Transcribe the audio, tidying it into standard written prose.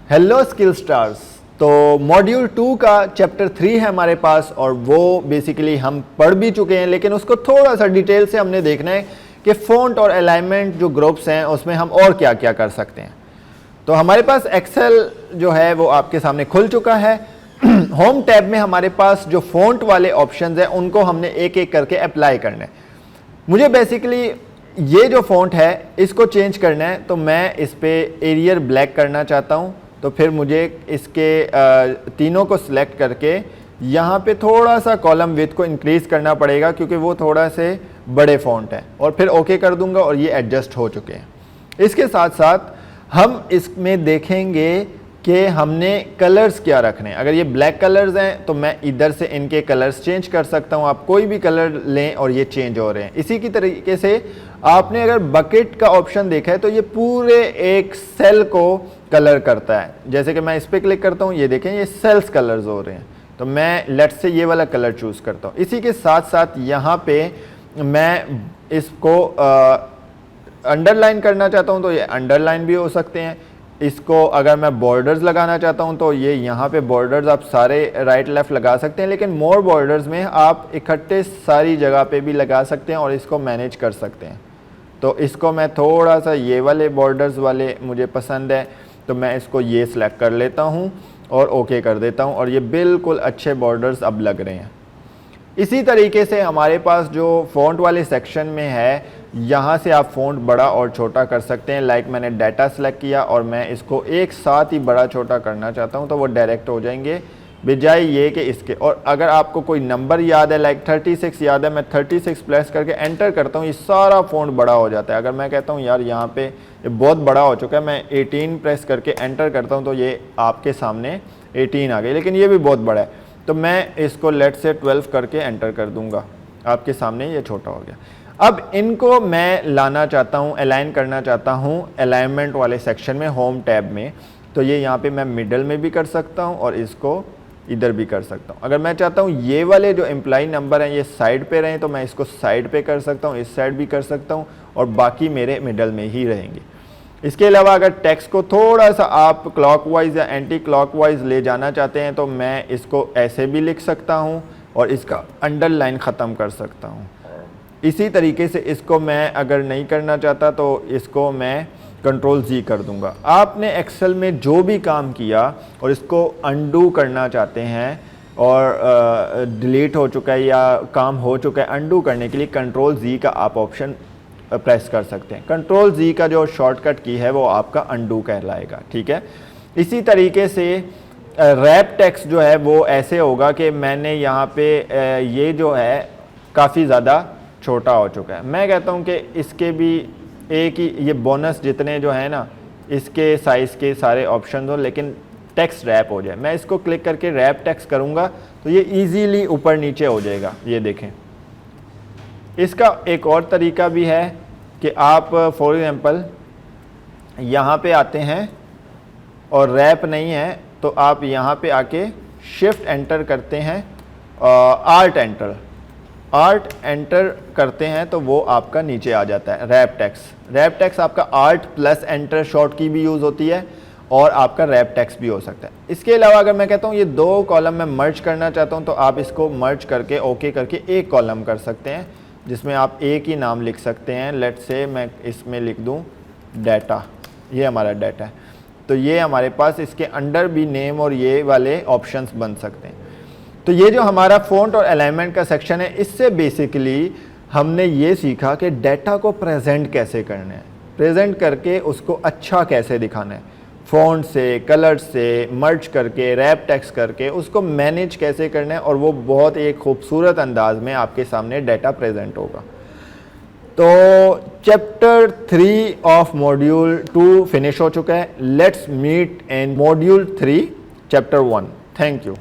Hello skill stars. तो module 2 का chapter 3 है हमारे पास और वो बेसिकली हम पढ़ भी चुके हैं, लेकिन उसको थोड़ा सा डिटेल से हमने देखना है कि फ़ॉन्ट और अलाइनमेंट जो ग्रुप्स हैं उसमें हम और क्या क्या कर सकते हैं। तो हमारे पास एक्सेल जो है वो आपके सामने खुल चुका है। होम टैब में हमारे पास जो फ़ॉन्ट वाले ऑप्शंस हैं उनको हमने एक एक करके अप्लाई करना है। मुझे बेसिकली ये जो फ़ॉन्ट है इसको चेंज करना है, तो मैं इस पर एरियल ब्लैक करना चाहता हूँ। तो फिर मुझे इसके तीनों को सिलेक्ट करके यहाँ पे थोड़ा सा कॉलम विड्थ को इंक्रीज़ करना पड़ेगा क्योंकि वो थोड़ा से बड़े फ़ॉन्ट है, और फिर ओके कर दूंगा और ये एडजस्ट हो चुके हैं। इसके साथ साथ हम इसमें देखेंगे कि हमने कलर्स क्या रखने हैं। अगर ये ब्लैक कलर्स हैं तो मैं इधर से इनके कलर्स चेंज कर सकता हूँ। आप कोई भी कलर लें और ये चेंज हो रहे हैं। इसी की तरीके से आपने अगर बकेट का ऑप्शन देखा है तो ये पूरे एक सेल को कलर करता है। जैसे कि मैं इस पर क्लिक करता हूँ, ये देखें ये सेल्स कलर्स हो रहे हैं, तो मैं लेट से ये वाला कलर चूज़ करता हूँ। इसी के साथ साथ यहाँ पे मैं इसको अंडरलाइन करना चाहता हूँ तो ये अंडरलाइन भी हो सकते हैं। इसको अगर मैं बॉर्डर्स लगाना चाहता हूँ तो ये यहाँ पे बॉर्डर्स आप सारे राइट लेफ़्ट लगा सकते हैं, लेकिन मोर बॉर्डर्स में आप इकट्ठे सारी जगह पे भी लगा सकते हैं और इसको मैनेज कर सकते हैं। तो इसको मैं थोड़ा सा ये वाले बॉर्डर्स वाले मुझे पसंद है, तो मैं इसको ये सिलेक्ट कर लेता हूँ और ओके कर देता हूँ, और ये बिल्कुल अच्छे बॉर्डर्स अब लग रहे हैं। इसी तरीके से हमारे पास जो फ़ॉन्ट वाले सेक्शन में है, यहाँ से आप फ़ॉन्ट बड़ा और छोटा कर सकते हैं। लाइक मैंने डाटा सेलेक्ट किया और मैं इसको एक साथ ही बड़ा छोटा करना चाहता हूँ तो वो डायरेक्ट हो जाएंगे, बजाय ये कि इसके। और अगर आपको कोई नंबर याद है, लाइक 36 याद है, मैं 36 प्रेस करके एंटर करता हूँ, ये सारा फ़ॉन्ट बड़ा हो जाता है। अगर मैं कहता हूँ यार यहाँ पे ये बहुत बड़ा हो चुका है, मैं 18 प्रेस करके एंटर करता हूँ तो ये आपके सामने 18 आ गई, लेकिन ये भी बहुत बड़ा है। तो मैं इसको लेट से 12 करके एंटर कर दूंगा, आपके सामने ये छोटा हो गया। अब इनको मैं लाना चाहता हूँ, अलाइन करना चाहता हूँ अलाइनमेंट वाले सेक्शन में, होम टैब में। तो ये यहाँ पे मैं मिडल में भी कर सकता हूँ और इसको इधर भी कर सकता हूँ। अगर मैं चाहता हूँ ये वाले जो एम्प्लॉई नंबर हैं ये साइड पे रहें तो मैं इसको साइड पे कर सकता हूँ, इस साइड भी कर सकता हूँ, और बाकी मेरे मिडल में ही रहेंगे। इसके अलावा अगर टेक्स्ट को थोड़ा सा आप क्लॉकवाइज या एंटी क्लॉकवाइज ले जाना चाहते हैं तो मैं इसको ऐसे भी लिख सकता हूं और इसका अंडरलाइन ख़त्म कर सकता हूं। इसी तरीके से इसको मैं अगर नहीं करना चाहता तो इसको मैं कंट्रोल जी कर दूंगा। आपने एक्सेल में जो भी काम किया और इसको अनडू करना चाहते हैं और डिलीट हो चुका है या काम हो चुका है, अनडू करने के लिए कंट्रोल जी का आप ऑप्शन प्रेस कर सकते हैं। कंट्रोल जी का जो शॉर्टकट की है वो आपका अनडू कहलाएगा, ठीक है। इसी तरीके से रैप टेक्स्ट जो है वो ऐसे होगा कि मैंने यहाँ पे ये जो है काफ़ी ज़्यादा छोटा हो चुका है। मैं कहता हूँ कि इसके भी एक ही ये बोनस जितने जो है ना इसके साइज़ के सारे ऑप्शन हो, लेकिन टेक्स्ट रैप हो जाए। मैं इसको क्लिक करके रैप टेक्स्ट करूँगा तो ये ईजीली ऊपर नीचे हो जाएगा, ये देखें। इसका एक और तरीका भी है कि आप फॉर एग्जांपल यहाँ पे आते हैं और रैप नहीं है तो आप यहाँ पे आके शिफ्ट एंटर करते हैं, आर्ट एंटर करते हैं तो वो आपका नीचे आ जाता है रैप टेक्स्ट। रैप टेक्स्ट आपका आर्ट प्लस एंटर शॉर्ट की भी यूज़ होती है और आपका रैप टेक्स्ट भी हो सकता है। इसके अलावा अगर मैं कहता हूँ ये दो कॉलम में मर्ज करना चाहता हूँ तो आप इसको मर्ज करके ओके करके एक कॉलम कर सकते हैं जिसमें आप एक ही नाम लिख सकते हैं। लेट से मैं इसमें लिख दूं डाटा, ये हमारा डाटा है। तो ये हमारे पास इसके अंडर भी नेम और ये वाले ऑप्शंस बन सकते हैं। तो ये जो हमारा फ़ॉन्ट और अलाइनमेंट का सेक्शन है, इससे बेसिकली हमने ये सीखा कि डाटा को प्रेजेंट कैसे करना है, प्रेजेंट करके उसको अच्छा कैसे दिखाना है, फ़ॉन्ट से, कलर से मर्ज करके, रैप टेक्स्ट करके उसको मैनेज कैसे करना है, और वो बहुत एक खूबसूरत अंदाज में आपके सामने डाटा प्रेजेंट होगा। तो चैप्टर 3 ऑफ मॉड्यूल 2 फिनिश हो चुका है। Let's meet in module 3 chapter 1। Thank you.